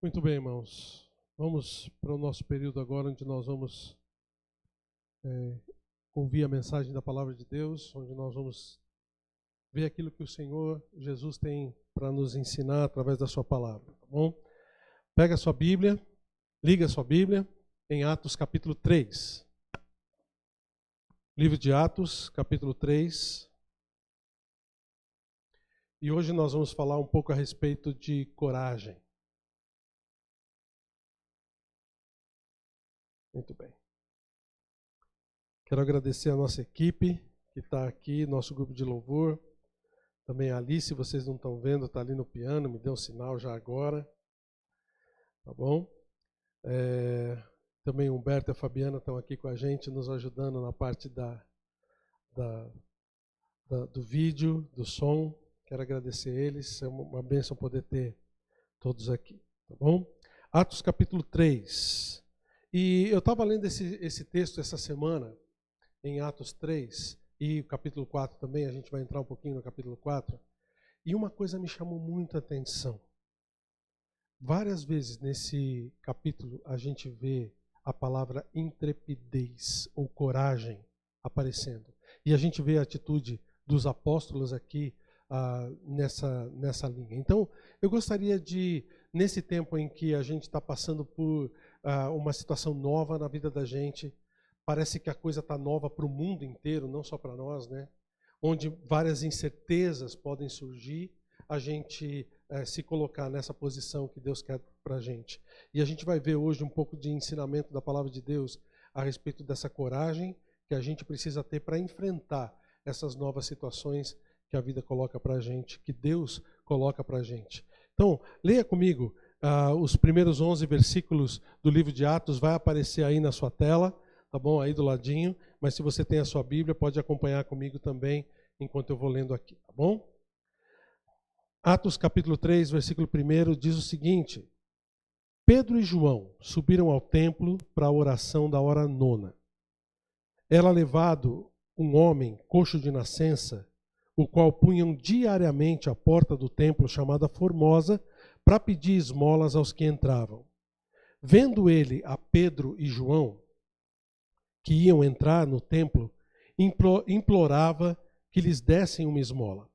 Muito bem, irmãos. Vamos para o nosso período agora, onde nós vamos ouvir a mensagem da Palavra de Deus, onde nós vamos ver aquilo que o Senhor Jesus tem para nos ensinar através da sua palavra, tá bom? Pega a sua Bíblia, liga a sua Bíblia em Atos capítulo 3. Livro de Atos, capítulo 3. E hoje nós vamos falar um pouco a respeito de coragem. Muito bem. Quero agradecer a nossa equipe que está aqui, nosso grupo de louvor. Também a Alice, se vocês não estão vendo, está ali no piano, me deu um sinal já agora. Tá bom? Também o Humberto e a Fabiana estão aqui com a gente, nos ajudando na parte do vídeo, do som. Quero agradecer eles, é uma bênção poder ter todos aqui. Tá bom? Atos capítulo 3. E eu estava lendo esse texto essa semana, em Atos 3, e o capítulo 4 também, a gente vai entrar um pouquinho no capítulo 4, e uma coisa me chamou muito a atenção. Várias vezes nesse capítulo a gente vê a palavra intrepidez ou coragem aparecendo. E a gente vê a atitude dos apóstolos aqui nessa linha. Então, eu gostaria de, nesse tempo em que a gente está passando por uma situação nova na vida da gente, parece que a coisa está nova para o mundo inteiro, não só para nós, né? Onde várias incertezas podem surgir, a gente se colocar nessa posição que Deus quer para a gente. E a gente vai ver hoje um pouco de ensinamento da palavra de Deus a respeito dessa coragem que a gente precisa ter para enfrentar essas novas situações que a vida coloca para a gente, que Deus coloca para a gente. Então, leia comigo os primeiros 11 versículos do livro de Atos, vai aparecer aí na sua tela, tá bom? Aí do ladinho, mas se você tem a sua Bíblia, pode acompanhar comigo também, enquanto eu vou lendo aqui, tá bom? Atos capítulo 3, versículo 1, diz o seguinte: Pedro e João subiram ao templo para a oração da hora nona. Era levado um homem coxo de nascença, o qual punham diariamente à porta do templo chamada Formosa, para pedir esmolas aos que entravam. Vendo ele a Pedro e João, que iam entrar no templo, implorava que lhes dessem uma esmola.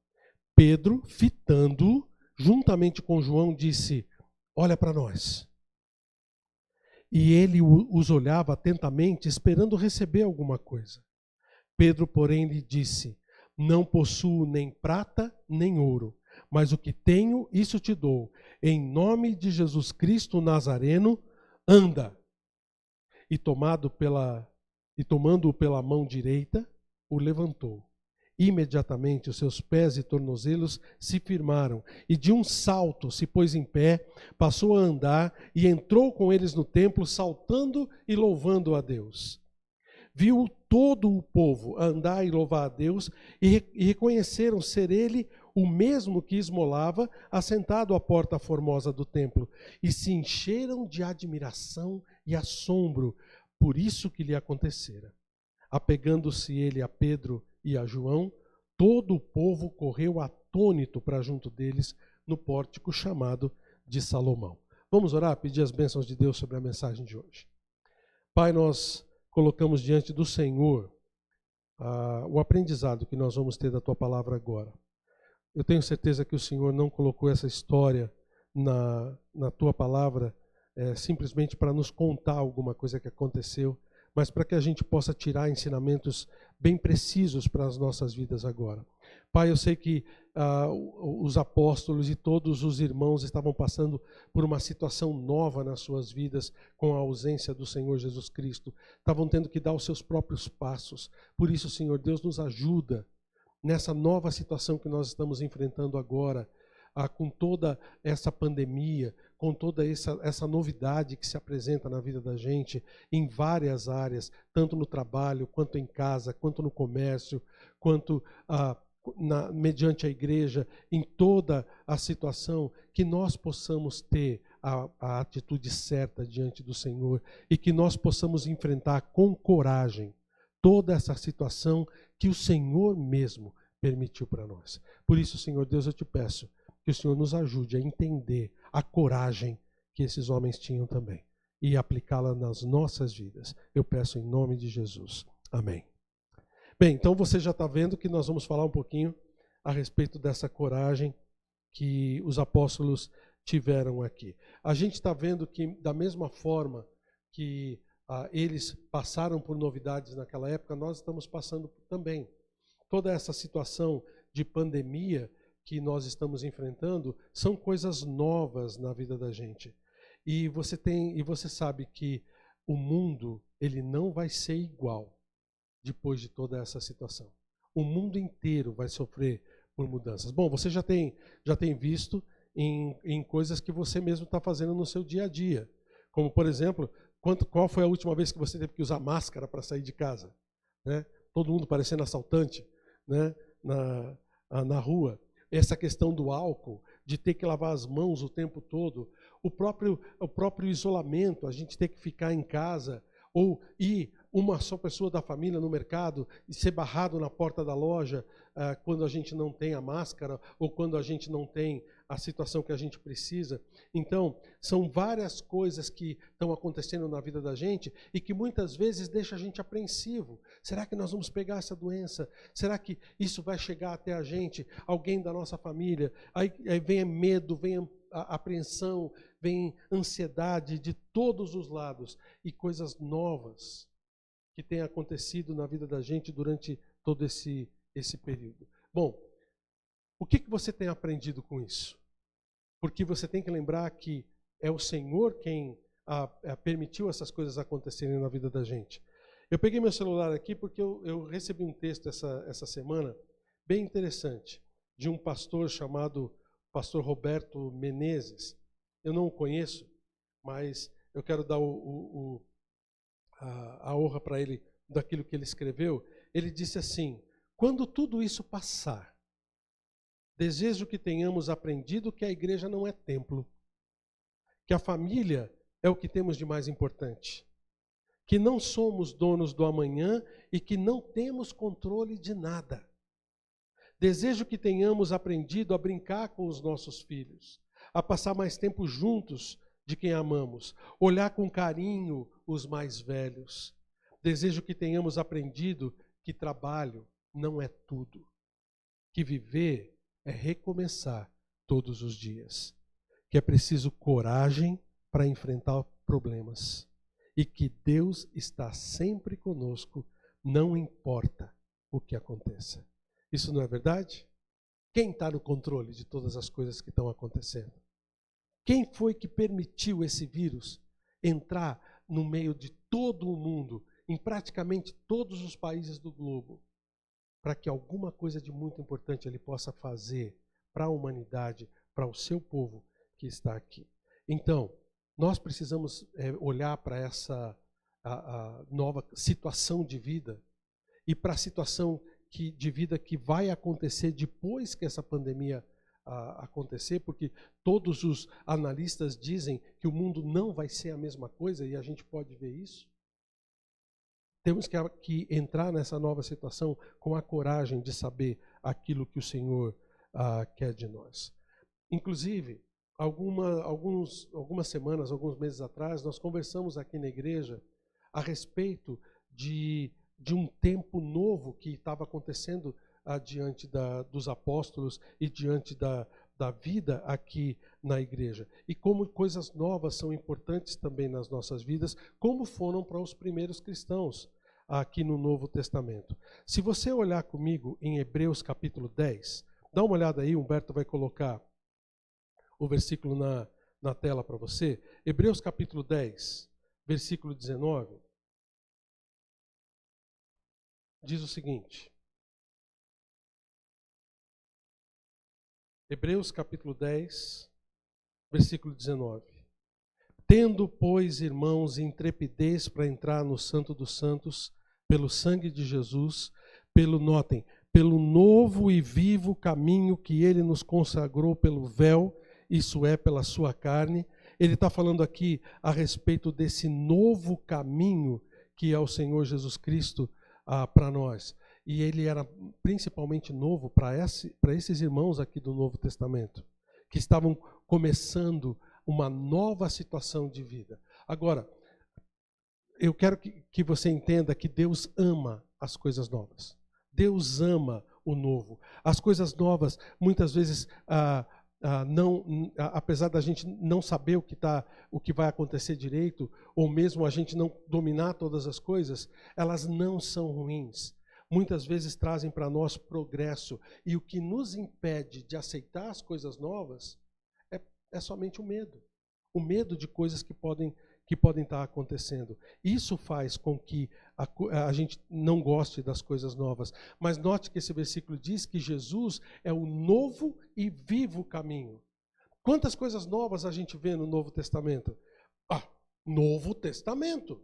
Pedro, fitando-o, juntamente com João, disse: olha para nós. E ele os olhava atentamente, esperando receber alguma coisa. Pedro, porém, lhe disse: não possuo nem prata nem ouro, mas o que tenho, isso te dou. Em nome de Jesus Cristo Nazareno, anda. E tomando-o pela mão direita, o levantou. Imediatamente os seus pés e tornozelos se firmaram, e de um salto se pôs em pé, passou a andar e entrou com eles no templo, saltando e louvando a Deus. Viu todo o povo andar e louvar a Deus, e reconheceram ser ele o mesmo que esmolava, assentado à porta formosa do templo, e se encheram de admiração e assombro por isso que lhe acontecera. Apegando-se ele a Pedro e a João, todo o povo correu atônito para junto deles no pórtico chamado de Salomão. Vamos orar, pedir as bênçãos de Deus sobre a mensagem de hoje. Pai, nós colocamos diante do Senhor o aprendizado que nós vamos ter da Tua palavra agora. Eu tenho certeza que o Senhor não colocou essa história na Tua palavra simplesmente para nos contar alguma coisa que aconteceu, mas para que a gente possa tirar ensinamentos bem precisos para as nossas vidas agora. Pai, eu sei que os apóstolos e todos os irmãos estavam passando por uma situação nova nas suas vidas com a ausência do Senhor Jesus Cristo. Estavam tendo que dar os seus próprios passos. Por isso, Senhor Deus, nos ajuda nessa nova situação que nós estamos enfrentando agora, com toda essa pandemia, com toda essa novidade que se apresenta na vida da gente em várias áreas, tanto no trabalho, quanto em casa, quanto no comércio, quanto mediante a igreja, em toda a situação, que nós possamos ter a atitude certa diante do Senhor e que nós possamos enfrentar com coragem toda essa situação que o Senhor mesmo permitiu para nós. Por isso, Senhor Deus, eu te peço que o Senhor nos ajude a entender a coragem que esses homens tinham também e aplicá-la nas nossas vidas. Eu peço em nome de Jesus. Amém. Bem, então você já está vendo que nós vamos falar um pouquinho a respeito dessa coragem que os apóstolos tiveram aqui. A gente está vendo que, da mesma forma que eles passaram por novidades naquela época, nós estamos passando também. Toda essa situação de pandemia que nós estamos enfrentando são coisas novas na vida da gente. E você sabe que o mundo, ele não vai ser igual depois de toda essa situação. O mundo inteiro vai sofrer por mudanças. Bom, você já tem visto em coisas que você mesmo está fazendo no seu dia a dia. Como, por exemplo, qual foi a última vez que você teve que usar máscara para sair de casa? Né? Todo mundo parecendo assaltante, né? na rua. Essa questão do álcool, de ter que lavar as mãos o tempo todo, o próprio isolamento, a gente ter que ficar em casa, ou ir uma só pessoa da família no mercado e ser barrado na porta da loja quando a gente não tem a máscara ou quando a gente não tem a situação que a gente precisa. Então, são várias coisas que estão acontecendo na vida da gente e que muitas vezes deixa a gente apreensivo. Será que nós vamos pegar essa doença? Será que isso vai chegar até a gente? Alguém da nossa família? Aí vem medo, vem a apreensão, vem ansiedade de todos os lados e coisas novas que têm acontecido na vida da gente durante todo esse período. Bom, o que você tem aprendido com isso? Porque você tem que lembrar que é o Senhor quem permitiu essas coisas acontecerem na vida da gente. Eu peguei meu celular aqui porque eu recebi um texto essa semana bem interessante de um pastor chamado pastor Roberto Menezes. Eu não o conheço, mas eu quero dar a honra para ele daquilo que ele escreveu. Ele disse assim: quando tudo isso passar, desejo que tenhamos aprendido que a igreja não é templo, que a família é o que temos de mais importante, que não somos donos do amanhã e que não temos controle de nada. Desejo que tenhamos aprendido a brincar com os nossos filhos, a passar mais tempo juntos de quem amamos, olhar com carinho os mais velhos. Desejo que tenhamos aprendido que trabalho não é tudo, que viver é recomeçar todos os dias, que é preciso coragem para enfrentar problemas e que Deus está sempre conosco, não importa o que aconteça. Isso não é verdade? Quem está no controle de todas as coisas que estão acontecendo? Quem foi que permitiu esse vírus entrar no meio de todo o mundo, em praticamente todos os países do globo, para que alguma coisa de muito importante ele possa fazer para a humanidade, para o seu povo que está aqui? Então, nós precisamos olhar para essa a nova situação de vida e para a situação de vida que vai acontecer depois que essa pandemia acontecer, porque todos os analistas dizem que o mundo não vai ser a mesma coisa e a gente pode ver isso. Temos que entrar nessa nova situação com a coragem de saber aquilo que o Senhor quer de nós. Inclusive, algumas semanas, alguns meses atrás, nós conversamos aqui na igreja a respeito de um tempo novo que estava acontecendo diante dos apóstolos e diante da vida aqui na igreja. E como coisas novas são importantes também nas nossas vidas, como foram para os primeiros cristãos aqui no Novo Testamento. Se você olhar comigo em Hebreus capítulo 10, dá uma olhada aí, Humberto vai colocar o versículo na tela para você. Hebreus capítulo 10, versículo 19. Diz o seguinte. Hebreus capítulo 10, versículo 19. Tendo, pois, irmãos, intrepidez para entrar no Santo dos Santos, pelo sangue de Jesus, pelo novo e vivo caminho que ele nos consagrou pelo véu, isso é, pela sua carne. Ele está falando aqui a respeito desse novo caminho que é o Senhor Jesus Cristo para nós. E ele era principalmente novo para esses irmãos aqui do Novo Testamento, que estavam começando uma nova situação de vida. Agora, eu quero que você entenda que Deus ama as coisas novas. Deus ama o novo. As coisas novas, muitas vezes, apesar da gente não saber o que vai acontecer direito, ou mesmo a gente não dominar todas as coisas, elas não são ruins. Muitas vezes trazem para nós progresso. E o que nos impede de aceitar as coisas novas é somente o medo. O medo de coisas que podem estar acontecendo. Isso faz com que a gente não goste das coisas novas. Mas note que esse versículo diz que Jesus é o novo e vivo caminho. Quantas coisas novas a gente vê no Novo Testamento? Novo Testamento.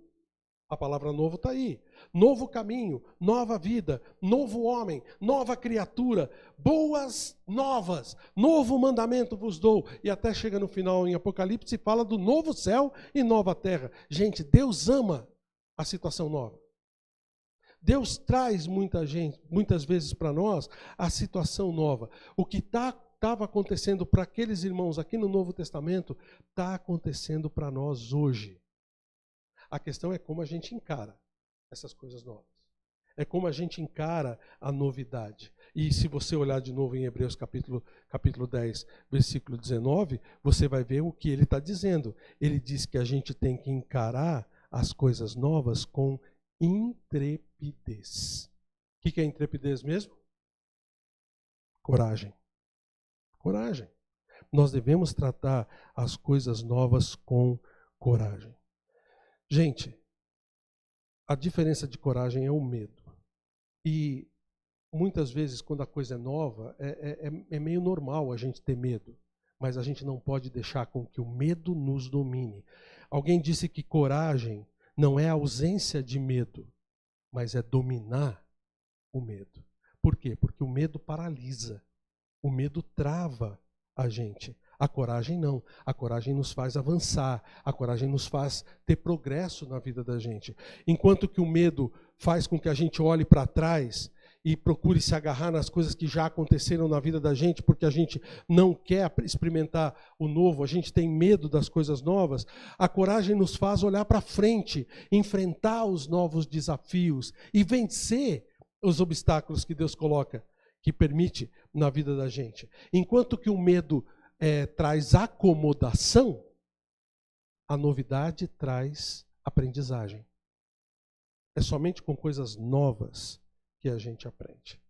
A palavra novo está aí. Novo caminho, nova vida, novo homem, nova criatura, boas novas, novo mandamento vos dou. E até chega no final em Apocalipse e fala do novo céu e nova terra. Gente, Deus ama a situação nova. Deus traz muitas vezes para nós a situação nova. O que estava acontecendo para aqueles irmãos aqui no Novo Testamento está acontecendo para nós hoje. A questão é como a gente encara essas coisas novas. É como a gente encara a novidade. E se você olhar de novo em Hebreus capítulo 10, versículo 19, você vai ver o que ele está dizendo. Ele diz que a gente tem que encarar as coisas novas com intrepidez. O que é intrepidez mesmo? Coragem. Coragem. Nós devemos tratar as coisas novas com coragem. Gente, a diferença de coragem é o medo. E muitas vezes, quando a coisa é nova, é meio normal a gente ter medo. Mas a gente não pode deixar com que o medo nos domine. Alguém disse que coragem não é a ausência de medo, mas é dominar o medo. Por quê? Porque o medo paralisa. O medo trava a gente. A coragem não. A coragem nos faz avançar. A coragem nos faz ter progresso na vida da gente. Enquanto que o medo faz com que a gente olhe para trás e procure se agarrar nas coisas que já aconteceram na vida da gente, porque a gente não quer experimentar o novo, a gente tem medo das coisas novas. A coragem nos faz olhar para frente, enfrentar os novos desafios e vencer os obstáculos que Deus coloca, que permite na vida da gente. Enquanto que o medo traz acomodação, a novidade traz aprendizagem. É somente com coisas novas que a gente aprende.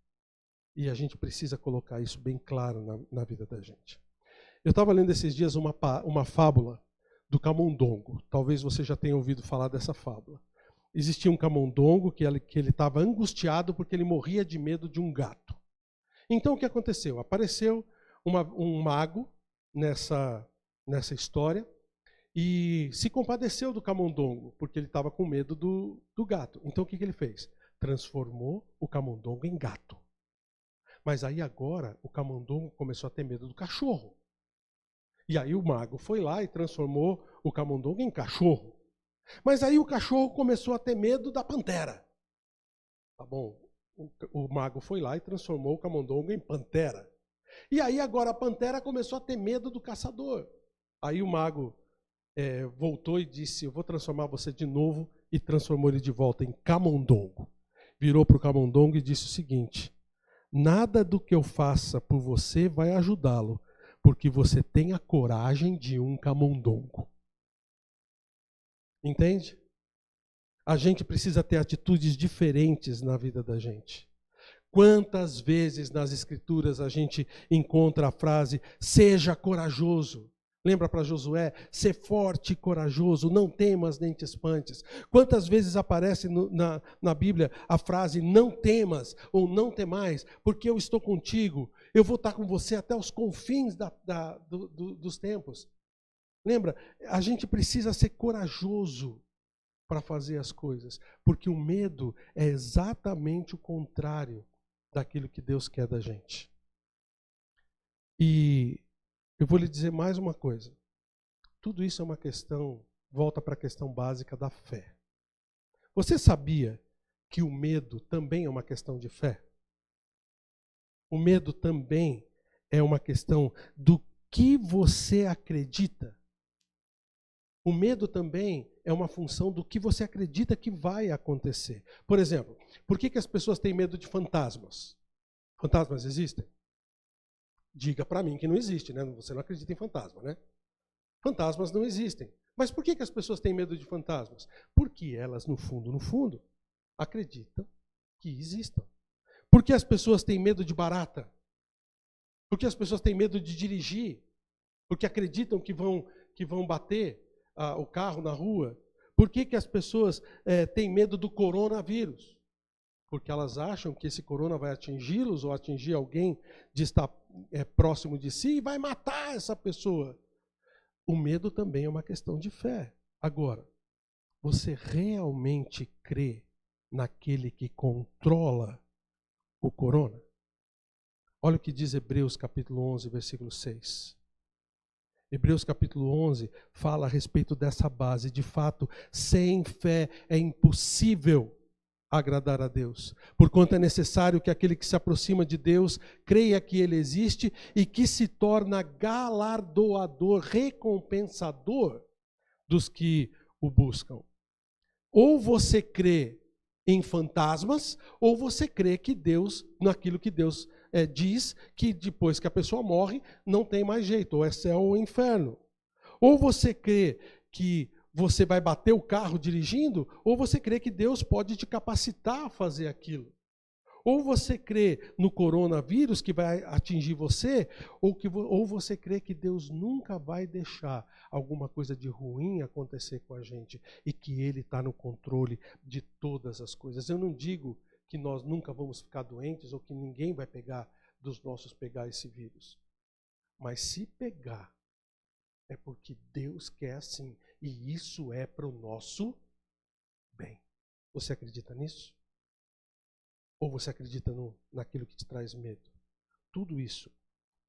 E a gente precisa colocar isso bem claro na vida da gente. Eu estava lendo esses dias uma fábula do camundongo. Talvez você já tenha ouvido falar dessa fábula. Existia um camundongo que ele estava angustiado porque ele morria de medo de um gato. Então o que aconteceu? Apareceu um mago nessa história e se compadeceu do camundongo, porque ele estava com medo do gato. Então o que ele fez? Transformou o camundongo em gato. Mas aí agora o camundongo começou a ter medo do cachorro. E aí o mago foi lá e transformou o camundongo em cachorro. Mas aí o cachorro começou a ter medo da pantera. Tá bom, o mago foi lá e transformou o camundongo em pantera. E aí agora a pantera começou a ter medo do caçador. Aí o mago voltou e disse, eu vou transformar você de novo, e transformou ele de volta em camundongo. Virou para o camundongo e disse o seguinte: nada do que eu faça por você vai ajudá-lo, porque você tem a coragem de um camundongo. Entende? A gente precisa ter atitudes diferentes na vida da gente. Quantas vezes nas Escrituras a gente encontra a frase, seja corajoso. Lembra para Josué? Ser forte e corajoso, não temas nem te espantes. Quantas vezes aparece na Bíblia a frase, não temas ou não temais, porque eu estou contigo, eu vou estar com você até os confins dos tempos. Lembra? A gente precisa ser corajoso para fazer as coisas, porque o medo é exatamente o contrário daquilo que Deus quer da gente. E eu vou lhe dizer mais uma coisa. Tudo isso é uma questão, volta para a questão básica da fé. Você sabia que o medo também é uma questão de fé? O medo também é uma questão do que você acredita O medo também é uma função do que você acredita que vai acontecer. Por exemplo, por que as pessoas têm medo de fantasmas? Fantasmas existem? Diga para mim que não existe, né? Você não acredita em fantasma, né? Fantasmas não existem. Mas por que as pessoas têm medo de fantasmas? Porque elas, no fundo, acreditam que existam. Por que as pessoas têm medo de barata? Porque as pessoas têm medo de dirigir? Porque acreditam que vão bater o carro na rua? Por que as pessoas têm medo do coronavírus? Porque elas acham que esse corona vai atingi-los ou atingir alguém de estar próximo de si e vai matar essa pessoa. O medo também é uma questão de fé. Agora, você realmente crê naquele que controla o corona? Olha o que diz Hebreus capítulo 11, versículo 6. Hebreus capítulo 11 fala a respeito dessa base. De fato, sem fé é impossível agradar a Deus. Porquanto é necessário que aquele que se aproxima de Deus creia que Ele existe e que se torna galardoador, recompensador dos que o buscam. Ou você crê em fantasmas, ou você crê que Deus, naquilo que Deus diz, que depois que a pessoa morre, não tem mais jeito, ou é céu ou inferno. Ou você crê que você vai bater o carro dirigindo, ou você crê que Deus pode te capacitar a fazer aquilo. Ou você crê no coronavírus que vai atingir você, ou você crê que Deus nunca vai deixar alguma coisa de ruim acontecer com a gente e que Ele está no controle de todas as coisas. Eu não digo que nós nunca vamos ficar doentes ou que ninguém vai dos nossos pegar esse vírus. Mas se pegar, é porque Deus quer assim. E isso é para o nosso bem. Você acredita nisso? Ou você acredita naquilo que te traz medo? Tudo isso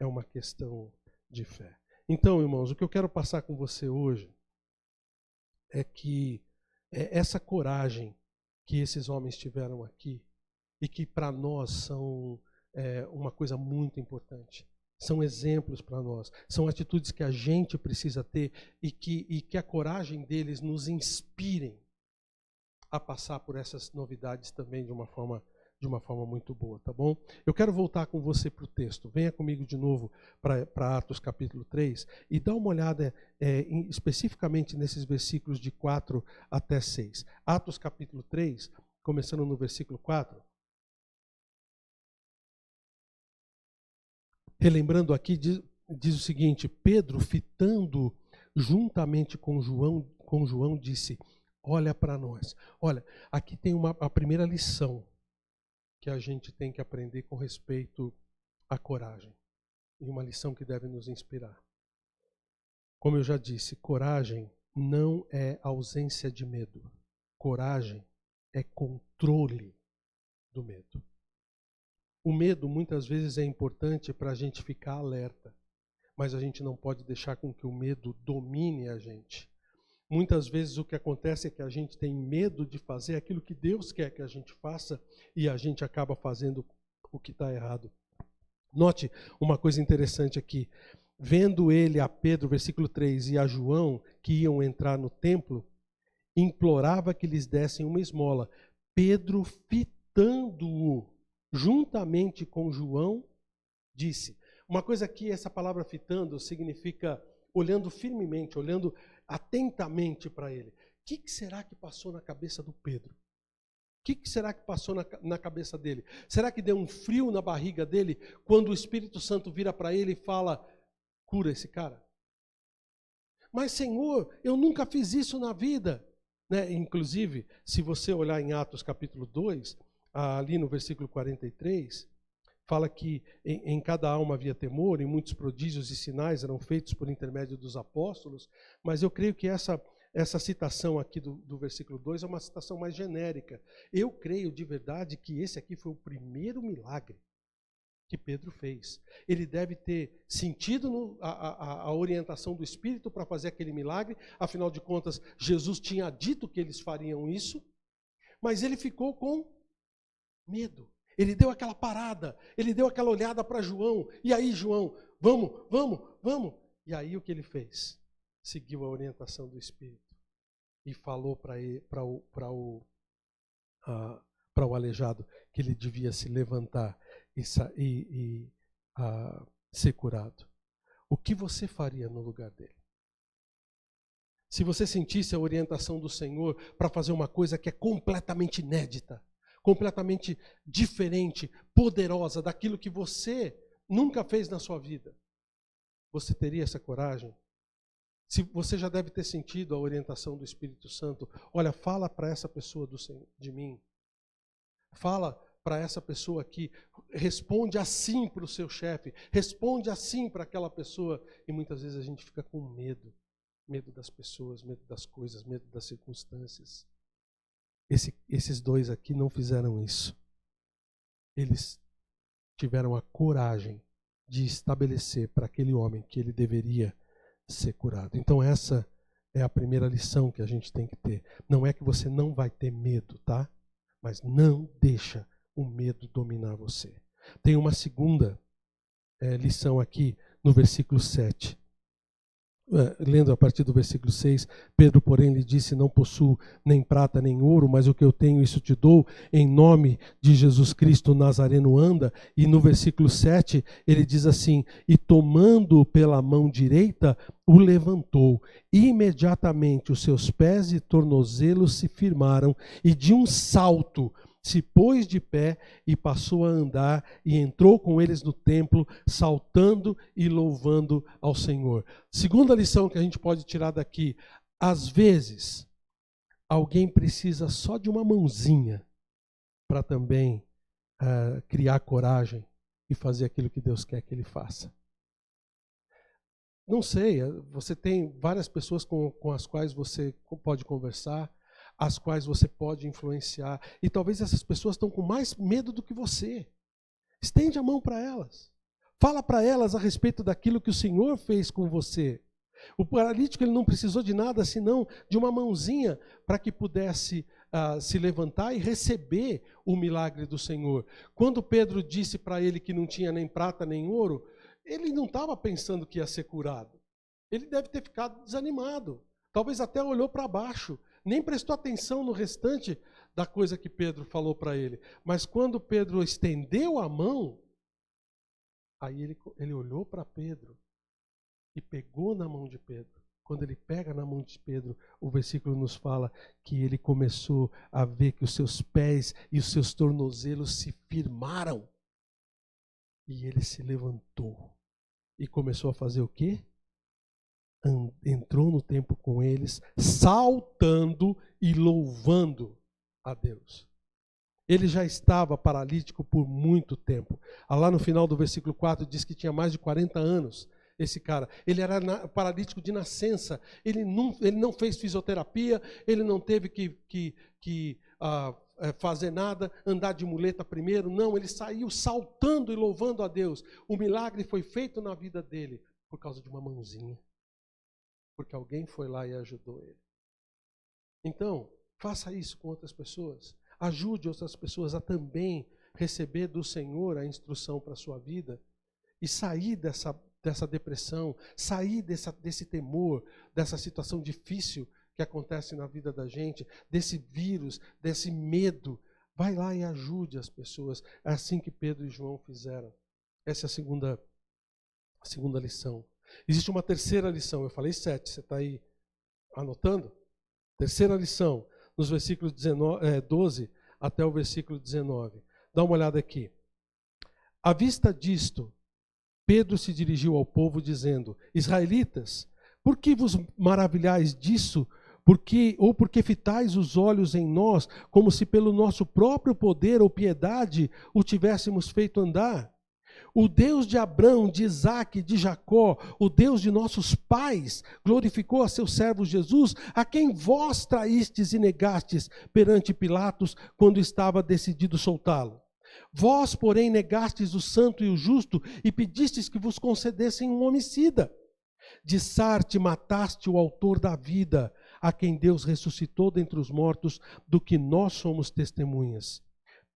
é uma questão de fé. Então, irmãos, o que eu quero passar com você hoje é que essa coragem que esses homens tiveram aqui e que para nós são uma coisa muito importante. São exemplos para nós, são atitudes que a gente precisa ter e que a coragem deles nos inspirem a passar por essas novidades também de uma forma muito boa, tá bom? Eu quero voltar com você para o texto. Venha comigo de novo para Atos capítulo 3 e dá uma olhada especificamente nesses versículos de 4 até 6. Atos capítulo 3, começando no versículo 4. Relembrando aqui, diz o seguinte: Pedro, fitando juntamente com João, disse: olha para nós. Olha, aqui tem a primeira lição que a gente tem que aprender com respeito à coragem. E uma lição que deve nos inspirar. Como eu já disse, coragem não é ausência de medo. Coragem é controle do medo. O medo muitas vezes é importante para a gente ficar alerta, mas a gente não pode deixar com que o medo domine a gente. Muitas vezes o que acontece é que a gente tem medo de fazer aquilo que Deus quer que a gente faça e a gente acaba fazendo o que está errado. Note uma coisa interessante aqui. Vendo ele a Pedro, versículo 3, e a João, que iam entrar no templo, implorava que lhes dessem uma esmola. Pedro, fitando-o, juntamente com João, disse. Uma coisa aqui, essa palavra fitando, significa olhando firmemente, olhando atentamente para ele. O que será que passou na cabeça do Pedro? O que será que passou na cabeça dele? Será que deu um frio na barriga dele quando o Espírito Santo vira para ele e fala: cura esse cara? Mas, Senhor, eu nunca fiz isso na vida. Né? Inclusive, se você olhar em Atos capítulo 2, ali no versículo 43, fala que em cada alma havia temor e muitos prodígios e sinais eram feitos por intermédio dos apóstolos, mas eu creio que essa citação aqui do versículo 2 é uma citação mais genérica. Eu creio de verdade que esse aqui foi o primeiro milagre que Pedro fez. Ele deve ter sentido a orientação do Espírito para fazer aquele milagre, afinal de contas, Jesus tinha dito que eles fariam isso, mas ele ficou com medo. Ele deu aquela parada, ele deu aquela olhada para João. E aí, João, vamos. E aí o que ele fez? seguiu a orientação do Espírito e falou para o aleijado que ele devia se levantar e ser curado. O que você faria no lugar dele? Se você sentisse a orientação do Senhor para fazer uma coisa que é completamente inédita, completamente diferente, poderosa daquilo que você nunca fez na sua vida, você teria essa coragem? Se você já deve ter sentido a orientação do Espírito Santo, olha, fala para essa pessoa de mim. Fala para essa pessoa aqui, responde assim para o seu chefe, responde assim para aquela pessoa. E muitas vezes a gente fica com medo. Medo das pessoas, medo das coisas, medo das circunstâncias. Esses dois aqui não fizeram isso. Eles tiveram a coragem de estabelecer para aquele homem que ele deveria ser curado. Então essa é a primeira lição que a gente tem que ter. Não é que você não vai ter medo, tá? Mas não deixa o medo dominar você. Tem uma segunda lição aqui no versículo 7. Lendo a partir do versículo 6, Pedro, porém, lhe disse: não possuo nem prata nem ouro, mas o que eu tenho, isso te dou, em nome de Jesus Cristo Nazareno anda. E no versículo 7, ele diz assim: e tomando-o pela mão direita, o levantou. Imediatamente os seus pés e tornozelos se firmaram, e de um salto se pôs de pé e passou a andar, e entrou com eles no templo, saltando e louvando ao Senhor. Segunda lição que a gente pode tirar daqui: às vezes, alguém precisa só de uma mãozinha para também criar coragem e fazer aquilo que Deus quer que ele faça. Não sei, você tem várias pessoas com as quais você pode conversar, as quais você pode influenciar. E talvez essas pessoas estão com mais medo do que você. Estende a mão para elas. Fala para elas a respeito daquilo que o Senhor fez com você. O paralítico ele não precisou de nada senão de uma mãozinha para que pudesse se levantar e receber o milagre do Senhor. Quando Pedro disse para ele que não tinha nem prata nem ouro, ele não estava pensando que ia ser curado. Ele deve ter ficado desanimado. Talvez até olhou para baixo. Nem prestou atenção no restante da coisa que Pedro falou para ele. Mas quando Pedro estendeu a mão, aí ele olhou para Pedro e pegou na mão de Pedro. Quando ele pega na mão de Pedro, o versículo nos fala que ele começou a ver que os seus pés e os seus tornozelos se firmaram. E ele se levantou e começou a fazer o quê? Entrou no templo com eles, saltando e louvando a Deus. Ele já estava paralítico por muito tempo. Lá no final do versículo 4 diz que tinha mais de 40 anos esse cara. Ele era paralítico de nascença. Ele não fez fisioterapia, ele não teve que fazer nada, andar de muleta primeiro. Não, ele saiu saltando e louvando a Deus. O milagre foi feito na vida dele por causa de uma mãozinha. Porque alguém foi lá e ajudou ele. Então, faça isso com outras pessoas. Ajude outras pessoas a também receber do Senhor a instrução para a sua vida e sair dessa depressão, sair desse temor, dessa situação difícil que acontece na vida da gente, desse vírus, desse medo. Vai lá e ajude as pessoas. É assim que Pedro e João fizeram. Essa é a segunda lição. Existe uma terceira lição, eu falei 7, você está aí anotando? Terceira lição, nos versículos 12 até o versículo 19. Dá uma olhada aqui. À vista disto, Pedro se dirigiu ao povo dizendo: israelitas, por que vos maravilhais disso? Porque fitais os olhos em nós, como se pelo nosso próprio poder ou piedade o tivéssemos feito andar? O Deus de Abraão, de Isaque, de Jacó, o Deus de nossos pais, glorificou a seu servo Jesus, a quem vós traístes e negastes perante Pilatos, quando estava decidido soltá-lo. Vós, porém, negastes o santo e o justo, e pedistes que vos concedessem um homicida. De Sarte mataste o autor da vida, a quem Deus ressuscitou dentre os mortos, do que nós somos testemunhas.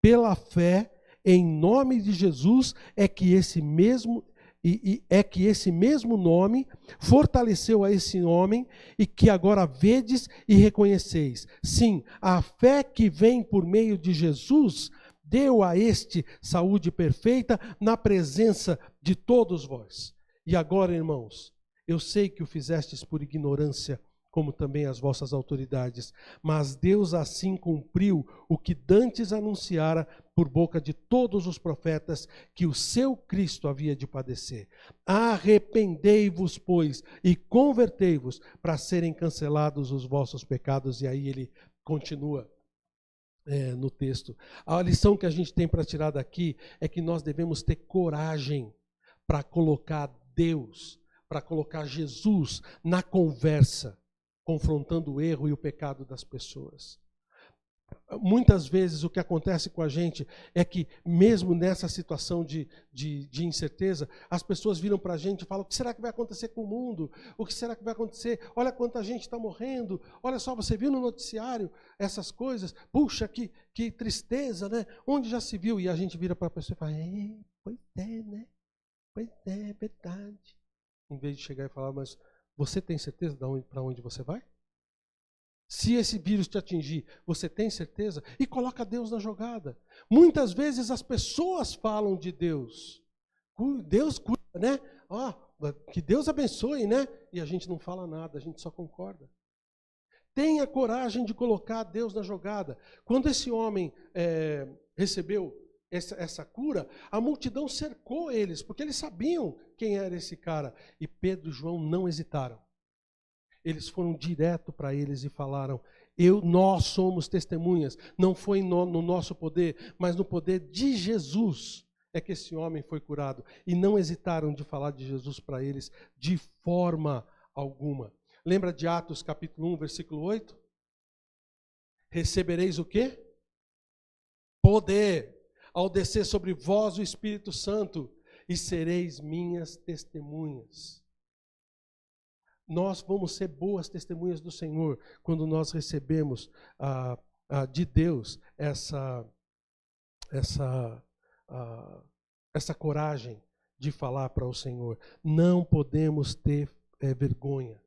Pela fé, em nome de Jesus, é que esse mesmo e é que esse mesmo nome fortaleceu a esse homem e que agora vedes e reconheceis. Sim, a fé que vem por meio de Jesus deu a este saúde perfeita na presença de todos vós. E agora, irmãos, eu sei que o fizestes por ignorância, como também as vossas autoridades, mas Deus assim cumpriu o que dantes anunciara por boca de todos os profetas, que o seu Cristo havia de padecer. Arrependei-vos, pois, e convertei-vos, para serem cancelados os vossos pecados. E aí ele continua no texto. A lição que a gente tem para tirar daqui é que nós devemos ter coragem para colocar Deus, para colocar Jesus na conversa, confrontando o erro e o pecado das pessoas. Muitas vezes o que acontece com a gente é que, mesmo nessa situação de incerteza, as pessoas viram para a gente e falam: o que será que vai acontecer com o mundo? O que será que vai acontecer? Olha quanta gente está morrendo. Olha só, você viu no noticiário essas coisas? Puxa, que tristeza, né? Onde já se viu? E a gente vira para a pessoa e fala: pois é, né? Pois é verdade. Em vez de chegar e falar: mas você tem certeza para onde você vai? Se esse vírus te atingir, você tem certeza? E coloca Deus na jogada. Muitas vezes as pessoas falam de Deus. Deus cuida, né? Que Deus abençoe, né? E a gente não fala nada, a gente só concorda. Tenha coragem de colocar Deus na jogada. Quando esse homem recebeu essa cura, a multidão cercou eles, porque eles sabiam quem era esse cara. E Pedro e João não hesitaram. Eles foram direto para eles e falaram: nós somos testemunhas. Não foi no nosso poder, mas no poder de Jesus é que esse homem foi curado. E não hesitaram de falar de Jesus para eles de forma alguma. Lembra de Atos capítulo 1, versículo 8? Recebereis o quê? Poder, ao descer sobre vós o Espírito Santo, e sereis minhas testemunhas. Nós vamos ser boas testemunhas do Senhor quando nós recebemos de Deus essa coragem de falar para o Senhor. Não podemos ter vergonha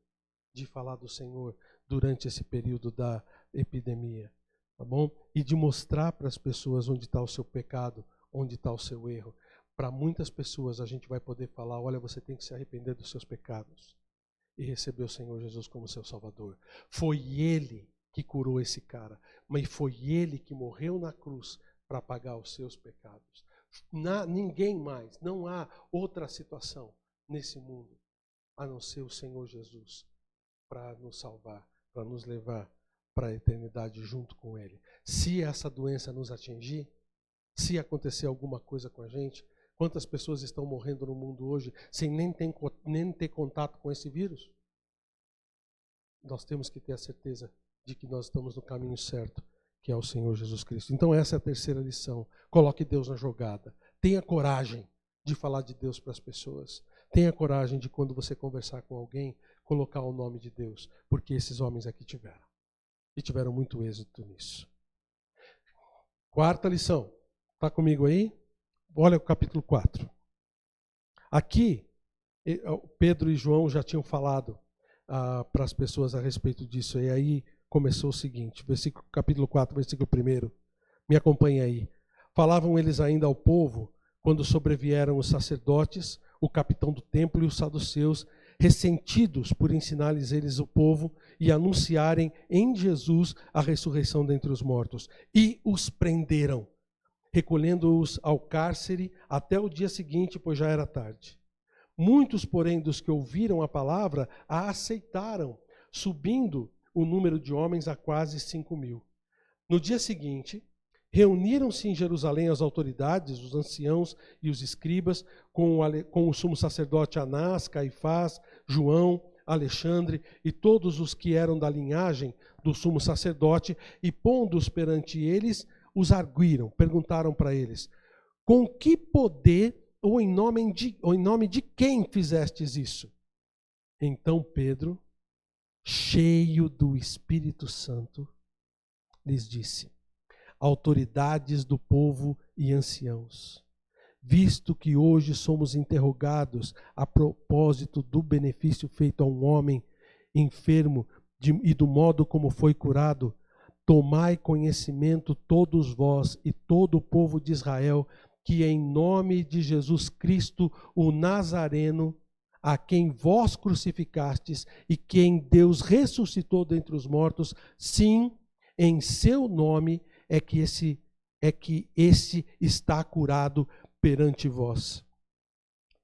de falar do Senhor durante esse período da epidemia, tá bom? E de mostrar para as pessoas onde está o seu pecado, onde está o seu erro. Para muitas pessoas a gente vai poder falar: olha, você tem que se arrepender dos seus pecados e receber o Senhor Jesus como seu Salvador. Foi Ele que curou esse cara, mas foi Ele que morreu na cruz para pagar os seus pecados. Ninguém mais, não há outra situação nesse mundo a não ser o Senhor Jesus para nos salvar, para nos levar para a eternidade junto com Ele. Se essa doença nos atingir, se acontecer alguma coisa com a gente, quantas pessoas estão morrendo no mundo hoje sem nem ter contato com esse vírus? Nós temos que ter a certeza de que nós estamos no caminho certo, que é o Senhor Jesus Cristo. Então essa é a terceira lição. Coloque Deus na jogada. Tenha coragem de falar de Deus para as pessoas. Tenha coragem de, quando você conversar com alguém, colocar o nome de Deus, porque esses homens aqui tiveram. E tiveram muito êxito nisso. Quarta lição. Está comigo aí? Olha o capítulo 4. Aqui, Pedro e João já tinham falado para as pessoas a respeito disso. E aí começou o seguinte, capítulo 4, versículo 1. Me acompanha aí. Falavam eles ainda ao povo, quando sobrevieram os sacerdotes, o capitão do templo e os saduceus, ressentidos por ensinar-lhes eles o povo e anunciarem em Jesus a ressurreição dentre os mortos. E os prenderam, recolhendo-os ao cárcere até o dia seguinte, pois já era tarde. Muitos, porém, dos que ouviram a palavra, a aceitaram, subindo o número de homens a quase 5.000. No dia seguinte, reuniram-se em Jerusalém as autoridades, os anciãos e os escribas, com o sumo sacerdote Anás, Caifás, João, Alexandre e todos os que eram da linhagem do sumo sacerdote, e pondo-os perante eles, os arguíram, perguntaram para eles: com que poder ou em nome de quem fizestes isso? Então Pedro, cheio do Espírito Santo, lhes disse: autoridades do povo e anciãos, visto que hoje somos interrogados a propósito do benefício feito a um homem enfermo e do modo como foi curado, tomai conhecimento todos vós e todo o povo de Israel, que em nome de Jesus Cristo, o Nazareno, a quem vós crucificastes e quem Deus ressuscitou dentre os mortos, sim, em seu nome é que esse está curado perante vós.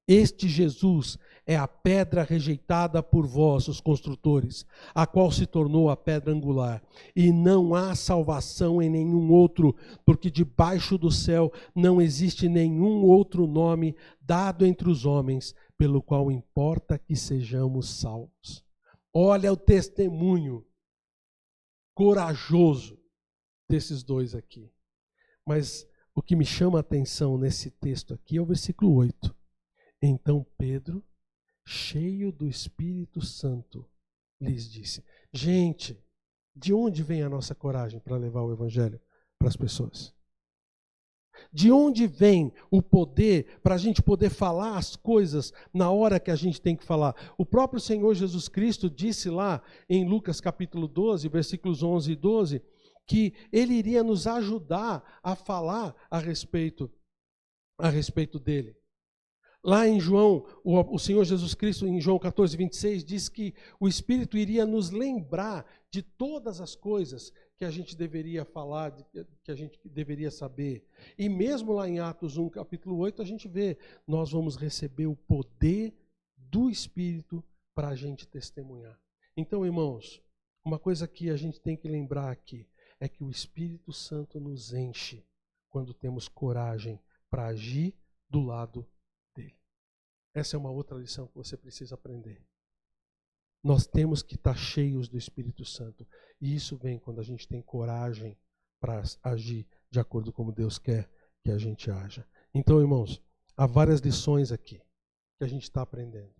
Este Jesus é a pedra rejeitada por vós, os construtores, a qual se tornou a pedra angular. E não há salvação em nenhum outro, porque debaixo do céu não existe nenhum outro nome dado entre os homens, pelo qual importa que sejamos salvos. Olha o testemunho corajoso desses dois aqui. Mas o que me chama a atenção nesse texto aqui é o versículo 8. Então Pedro, cheio do Espírito Santo, lhes disse: gente, de onde vem a nossa coragem para levar o Evangelho para as pessoas? De onde vem o poder para a gente poder falar as coisas na hora que a gente tem que falar? O próprio Senhor Jesus Cristo disse lá em Lucas capítulo 12, versículos 11 e 12, que Ele iria nos ajudar a falar a respeito dele. Lá em João, o Senhor Jesus Cristo, em João 14, 26, diz que o Espírito iria nos lembrar de todas as coisas que a gente deveria falar, que a gente deveria saber. E mesmo lá em Atos 1, capítulo 8, a gente vê, nós vamos receber o poder do Espírito para a gente testemunhar. Então, irmãos, uma coisa que a gente tem que lembrar aqui é que o Espírito Santo nos enche quando temos coragem para agir do lado dele. Essa é uma outra lição que você precisa aprender. Nós temos que estar cheios do Espírito Santo. E isso vem quando a gente tem coragem para agir de acordo com como Deus quer que a gente haja. Então, irmãos, há várias lições aqui que a gente está aprendendo.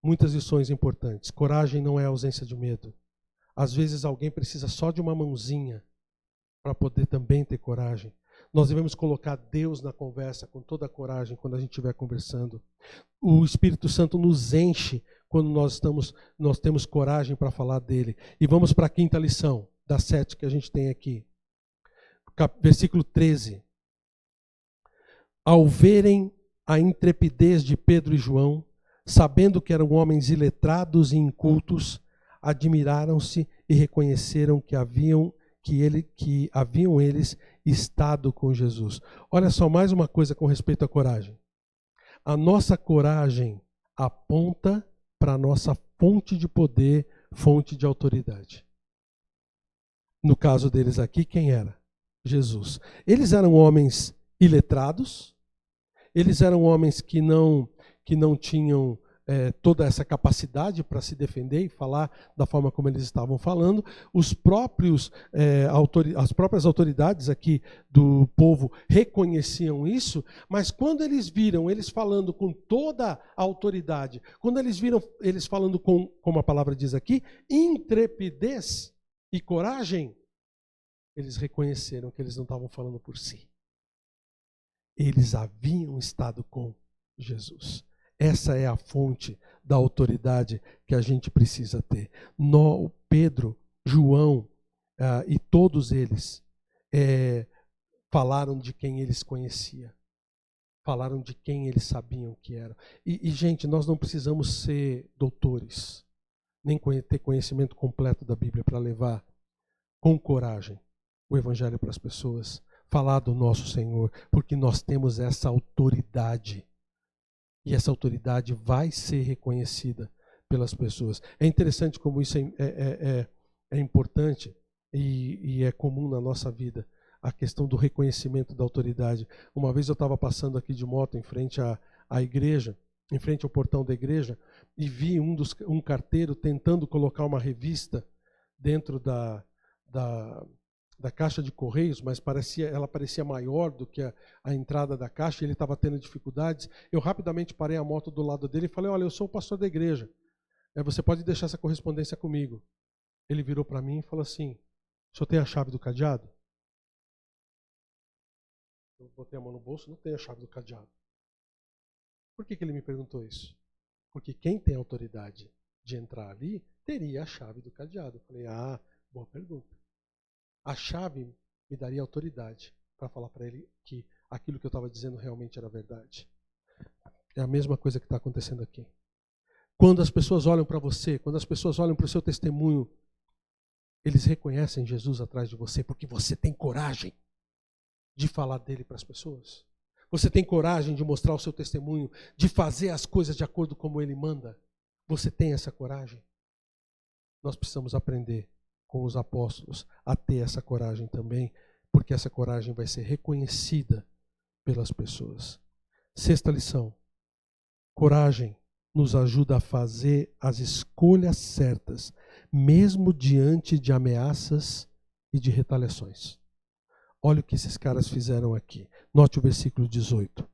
Muitas lições importantes. Coragem não é ausência de medo. Às vezes alguém precisa só de uma mãozinha para poder também ter coragem. Nós devemos colocar Deus na conversa com toda a coragem quando a gente estiver conversando. O Espírito Santo nos enche quando nós temos coragem para falar dele. E vamos para a quinta lição, das 7 que a gente tem aqui. Versículo 13. Ao verem a intrepidez de Pedro e João, sabendo que eram homens iletrados e incultos, admiraram-se e reconheceram que haviam eles estado com Jesus. Olha só, mais uma coisa com respeito à coragem. A nossa coragem aponta para a nossa fonte de poder, fonte de autoridade. No caso deles aqui, quem era? Jesus. Eles eram homens iletrados, eles eram homens que não tinham toda essa capacidade para se defender e falar da forma como eles estavam falando. As próprias autoridades aqui do povo reconheciam isso, mas quando eles viram eles falando com toda a autoridade, quando eles viram eles falando com, como a palavra diz aqui, intrepidez e coragem, eles reconheceram que eles não estavam falando por si. Eles haviam estado com Jesus. Essa é a fonte da autoridade que a gente precisa ter. Pedro, João e todos eles falaram de quem eles conheciam. Falaram de quem eles sabiam que eram. E, gente, nós não precisamos ser doutores, nem ter conhecimento completo da Bíblia para levar com coragem o Evangelho para as pessoas. Falar do nosso Senhor, porque nós temos essa autoridade. E essa autoridade vai ser reconhecida pelas pessoas. É interessante como isso é importante e é comum na nossa vida, a questão do reconhecimento da autoridade. Uma vez eu estava passando aqui de moto em frente à igreja, em frente ao portão da igreja, e vi um carteiro tentando colocar uma revista dentro da caixa de correios, mas ela parecia maior do que a entrada da caixa, e ele estava tendo dificuldades. Eu rapidamente parei a moto do lado dele e falei: olha, eu sou o pastor da igreja, você pode deixar essa correspondência comigo. Ele virou para mim e falou assim: o senhor tem a chave do cadeado? Eu botei a mão no bolso, não tenho a chave do cadeado. Por que ele me perguntou isso? Porque quem tem autoridade de entrar ali teria a chave do cadeado. Eu falei, boa pergunta. A chave me daria autoridade para falar para ele que aquilo que eu estava dizendo realmente era verdade. É a mesma coisa que está acontecendo aqui. Quando as pessoas olham para você, quando as pessoas olham para o seu testemunho, eles reconhecem Jesus atrás de você porque você tem coragem de falar dele para as pessoas. Você tem coragem de mostrar o seu testemunho, de fazer as coisas de acordo como ele manda. Você tem essa coragem? Nós precisamos aprender com os apóstolos a ter essa coragem também, porque essa coragem vai ser reconhecida pelas pessoas. Sexta lição. Coragem nos ajuda a fazer as escolhas certas, mesmo diante de ameaças e de retaliações. Olha o que esses caras fizeram aqui. Note o versículo 18.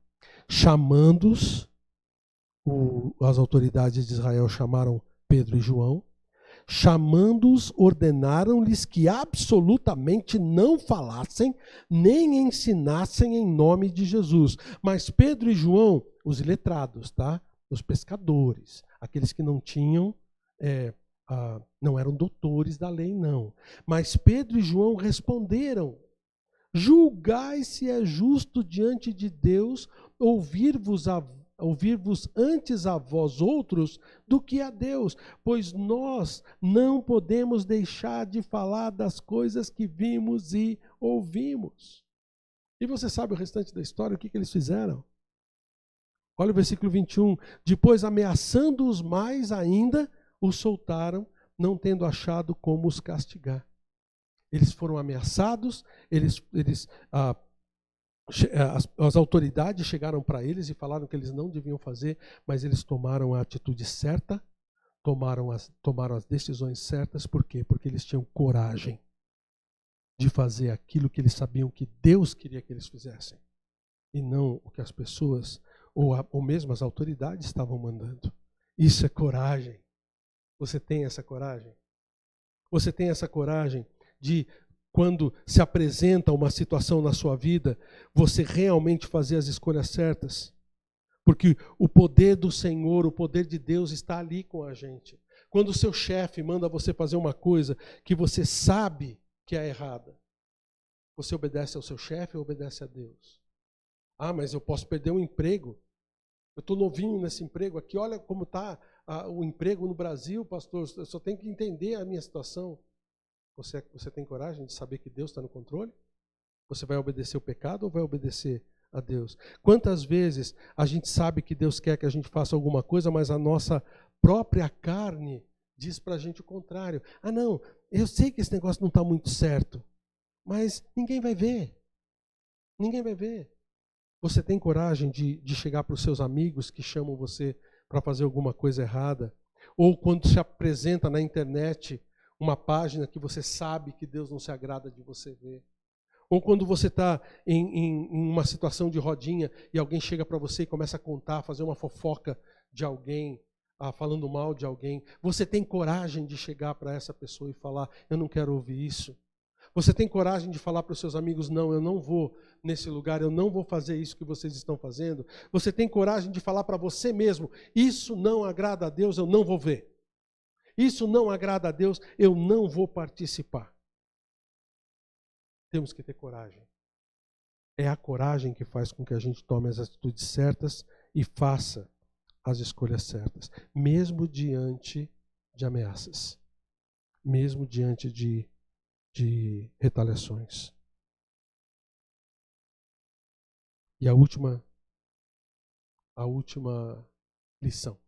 Chamando-os, as autoridades de Israel chamaram Pedro e João. Chamando-os, ordenaram-lhes que absolutamente não falassem, nem ensinassem em nome de Jesus. Mas Pedro e João, os iletrados, tá? Os pescadores, aqueles que não tinham, não eram doutores da lei, não. Mas Pedro e João responderam: julgai se é justo diante de Deus ouvir-vos antes a vós outros do que a Deus, pois nós não podemos deixar de falar das coisas que vimos e ouvimos. E você sabe o restante da história, o que eles fizeram? Olha o versículo 21. Depois, ameaçando-os mais ainda, os soltaram, não tendo achado como os castigar. Eles foram ameaçados, as autoridades chegaram para eles e falaram que eles não deviam fazer, mas eles tomaram a atitude certa, tomaram as decisões certas. Por quê? Porque eles tinham coragem de fazer aquilo que eles sabiam que Deus queria que eles fizessem, e não o que as pessoas, ou mesmo as autoridades estavam mandando. Isso é coragem. Você tem essa coragem? Você tem essa coragem de, quando se apresenta uma situação na sua vida, você realmente fazer as escolhas certas? Porque o poder do Senhor, o poder de Deus está ali com a gente. Quando o seu chefe manda você fazer uma coisa que você sabe que é errada, você obedece ao seu chefe ou obedece a Deus? Mas eu posso perder um emprego. Eu estou novinho nesse emprego aqui, olha como está o emprego no Brasil, pastor, eu só tenho que entender a minha situação. Você tem coragem de saber que Deus está no controle? Você vai obedecer o pecado ou vai obedecer a Deus? Quantas vezes a gente sabe que Deus quer que a gente faça alguma coisa, mas a nossa própria carne diz para a gente o contrário. Não, eu sei que esse negócio não está muito certo, mas ninguém vai ver. Ninguém vai ver. Você tem coragem de chegar para os seus amigos que chamam você para fazer alguma coisa errada? Ou quando se apresenta na internet uma página que você sabe que Deus não se agrada de você ver? Ou quando você está em uma situação de rodinha e alguém chega para você e começa a contar, fazer uma fofoca de alguém, falando mal de alguém, você tem coragem de chegar para essa pessoa e falar: eu não quero ouvir isso? Você tem coragem de falar para os seus amigos: não, eu não vou nesse lugar, eu não vou fazer isso que vocês estão fazendo? Você tem coragem de falar para você mesmo: isso não agrada a Deus, eu não vou ver. Isso não agrada a Deus, eu não vou participar. Temos que ter coragem. É a coragem que faz com que a gente tome as atitudes certas e faça as escolhas certas, mesmo diante de ameaças, mesmo diante de retaliações. E a última lição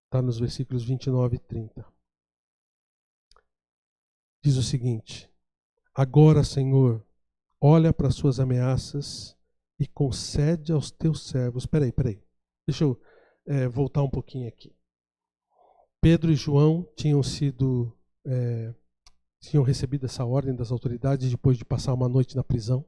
está nos versículos 29 e 30. Diz o seguinte: agora, Senhor, olha para as suas ameaças e concede aos teus servos. Peraí. Deixa eu voltar um pouquinho aqui. Pedro e João tinham recebido essa ordem das autoridades depois de passar uma noite na prisão.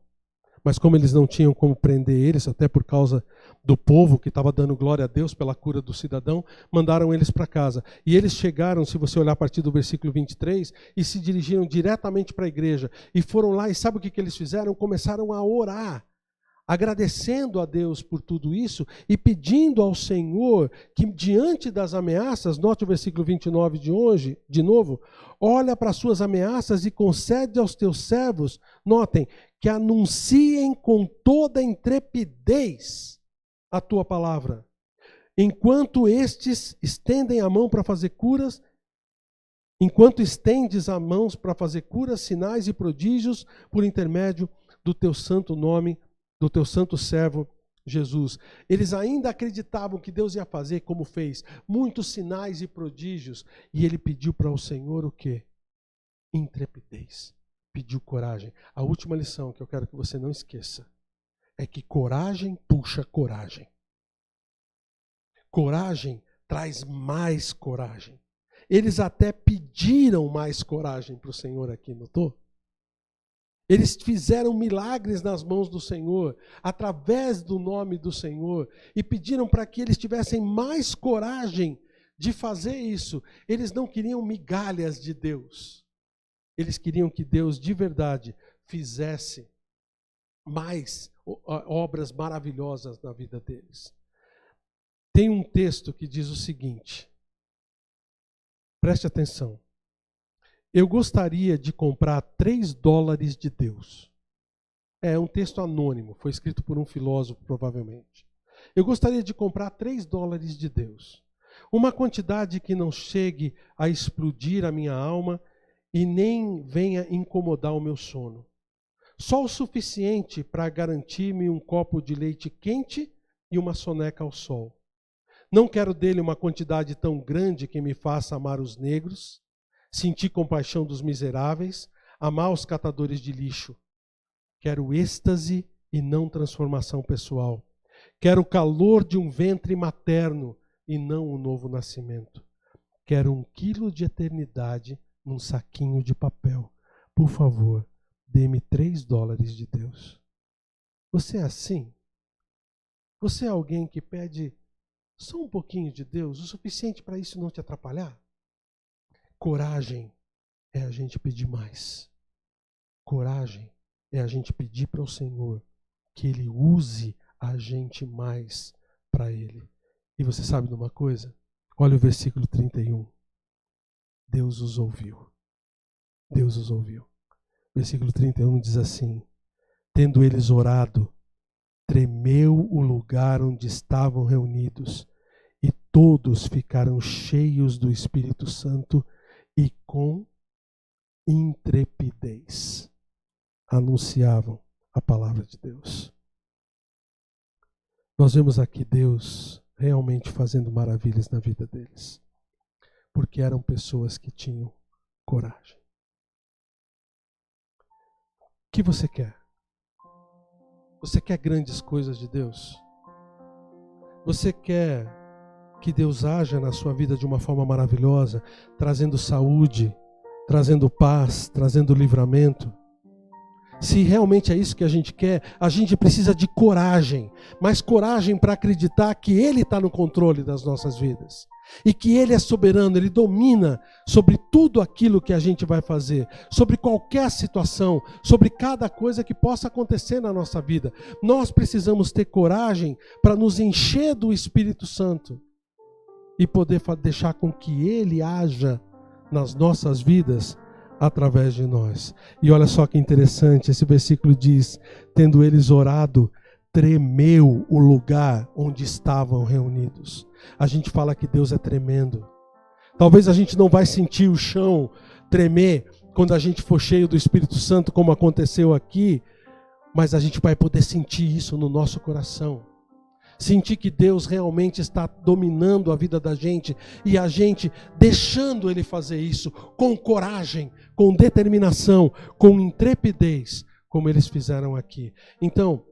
mas como eles não tinham como prender eles, até por causa do povo que estava dando glória a Deus pela cura do cidadão, mandaram eles para casa. E eles chegaram, se você olhar a partir do versículo 23, e se dirigiram diretamente para a igreja. E foram lá, e sabe o que eles fizeram? Começaram a orar, agradecendo a Deus por tudo isso e pedindo ao Senhor que, diante das ameaças, note o versículo 29 de hoje, de novo, olha para as suas ameaças e concede aos teus servos, notem, que anunciem com toda intrepidez a tua palavra, enquanto estes estendem a mão para fazer curas, enquanto estendes a mão para fazer curas, sinais e prodígios por intermédio do teu santo nome, do teu santo servo Jesus. Eles ainda acreditavam que Deus ia fazer, como fez, muitos sinais e prodígios. E ele pediu para o Senhor o quê? Intrepidez. Pediu coragem. A última lição que eu quero que você não esqueça é que coragem puxa coragem. Coragem traz mais coragem. Eles até pediram mais coragem para o Senhor aqui, notou? Eles fizeram milagres nas mãos do Senhor, através do nome do Senhor, e pediram para que eles tivessem mais coragem de fazer isso. Eles não queriam migalhas de Deus. Eles queriam que Deus, de verdade, fizesse mais obras maravilhosas na vida deles. Tem um texto que diz o seguinte, preste atenção. Eu gostaria de comprar $3 de Deus. É um texto anônimo, foi escrito por um filósofo, provavelmente. Eu gostaria de comprar $3 de Deus. Uma quantidade que não chegue a explodir a minha alma e nem venha incomodar o meu sono. Só o suficiente para garantir-me um copo de leite quente e uma soneca ao sol. Não quero dele uma quantidade tão grande que me faça amar os negros, sentir compaixão dos miseráveis, amar os catadores de lixo. Quero êxtase e não transformação pessoal. Quero o calor de um ventre materno e não um novo nascimento. Quero 1 quilo de eternidade num saquinho de papel. Por favor, dê-me $3 de Deus. Você é assim? Você é alguém que pede só um pouquinho de Deus, o suficiente para isso não te atrapalhar? Coragem é a gente pedir mais. Coragem é a gente pedir para o Senhor que Ele use a gente mais para Ele. E você sabe de uma coisa? Olha o versículo 31. Deus os ouviu. Deus os ouviu. Versículo 31 diz assim: tendo eles orado, tremeu o lugar onde estavam reunidos, e todos ficaram cheios do Espírito Santo e com intrepidez anunciavam a palavra de Deus. Nós vemos aqui Deus realmente fazendo maravilhas na vida deles, porque eram pessoas que tinham coragem. O que você quer? Você quer grandes coisas de Deus? Você quer que Deus haja na sua vida de uma forma maravilhosa, trazendo saúde, trazendo paz, trazendo livramento? Se realmente é isso que a gente quer, a gente precisa de coragem, mas coragem para acreditar que Ele está no controle das nossas vidas. E que Ele é soberano, Ele domina sobre tudo aquilo que a gente vai fazer, sobre qualquer situação, sobre cada coisa que possa acontecer na nossa vida. Nós precisamos ter coragem para nos encher do Espírito Santo e poder deixar com que Ele haja nas nossas vidas através de nós. E olha só que interessante, esse versículo diz: tendo eles orado, tremeu o lugar onde estavam reunidos. A gente fala que Deus é tremendo. Talvez a gente não vai sentir o chão tremer quando a gente for cheio do Espírito Santo, como aconteceu aqui, mas a gente vai poder sentir isso no nosso coração. Sentir que Deus realmente está dominando a vida da gente e a gente deixando Ele fazer isso com coragem, com determinação, com intrepidez, como eles fizeram aqui. Então,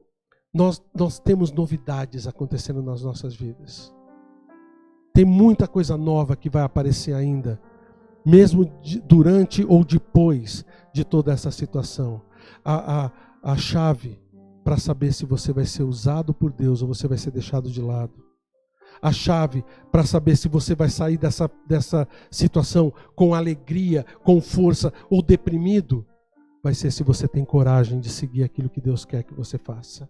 nós temos novidades acontecendo nas nossas vidas. Tem muita coisa nova que vai aparecer ainda, mesmo durante ou depois de toda essa situação. A chave para saber se você vai ser usado por Deus ou você vai ser deixado de lado. A chave para saber se você vai sair dessa situação com alegria, com força ou deprimido, vai ser se você tem coragem de seguir aquilo que Deus quer que você faça.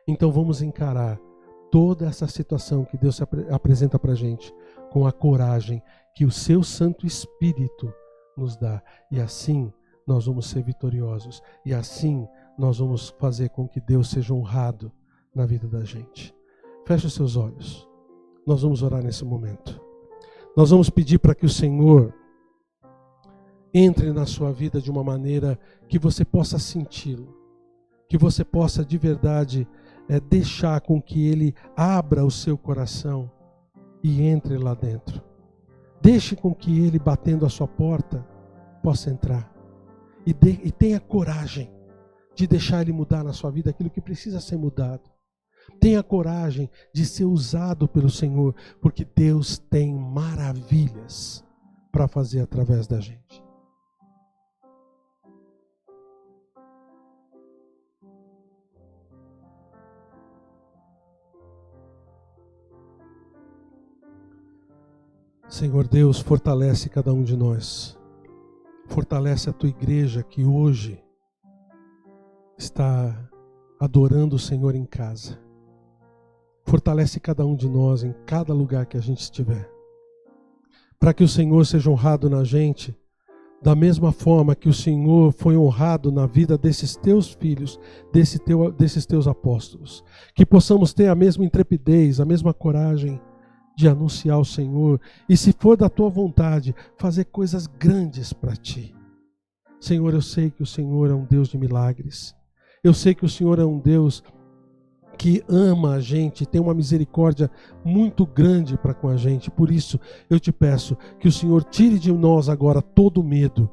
Então vamos encarar toda essa situação que Deus apresenta para a gente com a coragem que o seu Santo Espírito nos dá. E assim nós vamos ser vitoriosos. E assim nós vamos fazer com que Deus seja honrado na vida da gente. Feche os seus olhos. Nós vamos orar nesse momento. Nós vamos pedir para que o Senhor entre na sua vida de uma maneira que você possa senti-lo. Que você possa de verdade deixar com que Ele abra o seu coração e entre lá dentro. Deixe com que Ele, batendo a sua porta, possa entrar. E tenha coragem de deixar Ele mudar na sua vida aquilo que precisa ser mudado. Tenha coragem de ser usado pelo Senhor, porque Deus tem maravilhas para fazer através da gente. Senhor Deus, fortalece cada um de nós. Fortalece a tua igreja que hoje está adorando o Senhor em casa. Fortalece cada um de nós em cada lugar que a gente estiver. Para que o Senhor seja honrado na gente, da mesma forma que o Senhor foi honrado na vida desses teus filhos, desses teus apóstolos. Que possamos ter a mesma intrepidez, a mesma coragem de anunciar o Senhor. E se for da tua vontade, fazer coisas grandes para ti. Senhor, eu sei que o Senhor é um Deus de milagres. Eu sei que o Senhor é um Deus que ama a gente, tem uma misericórdia muito grande para com a gente. Por isso, eu te peço que o Senhor tire de nós agora todo medo.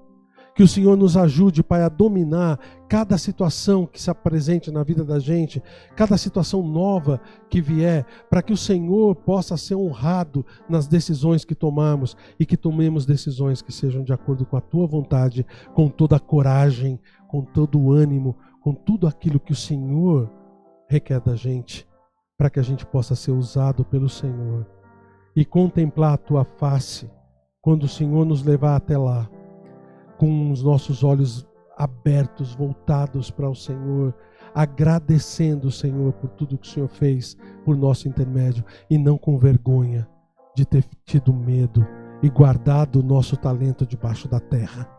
Que o Senhor nos ajude, Pai, a dominar cada situação que se apresente na vida da gente, cada situação nova que vier, para que o Senhor possa ser honrado nas decisões que tomamos e que tomemos decisões que sejam de acordo com a Tua vontade, com toda a coragem, com todo o ânimo, com tudo aquilo que o Senhor requer da gente, para que a gente possa ser usado pelo Senhor e contemplar a Tua face quando o Senhor nos levar até lá, com os nossos olhos abertos, voltados para o Senhor, agradecendo o Senhor por tudo que o Senhor fez por nosso intermédio e não com vergonha de ter tido medo e guardado o nosso talento debaixo da terra.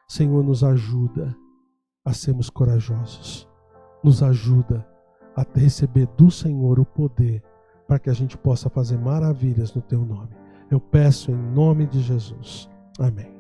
Senhor, nos ajuda a sermos corajosos, nos ajuda a receber do Senhor o poder para que a gente possa fazer maravilhas no Teu nome. Eu peço em nome de Jesus. Amém.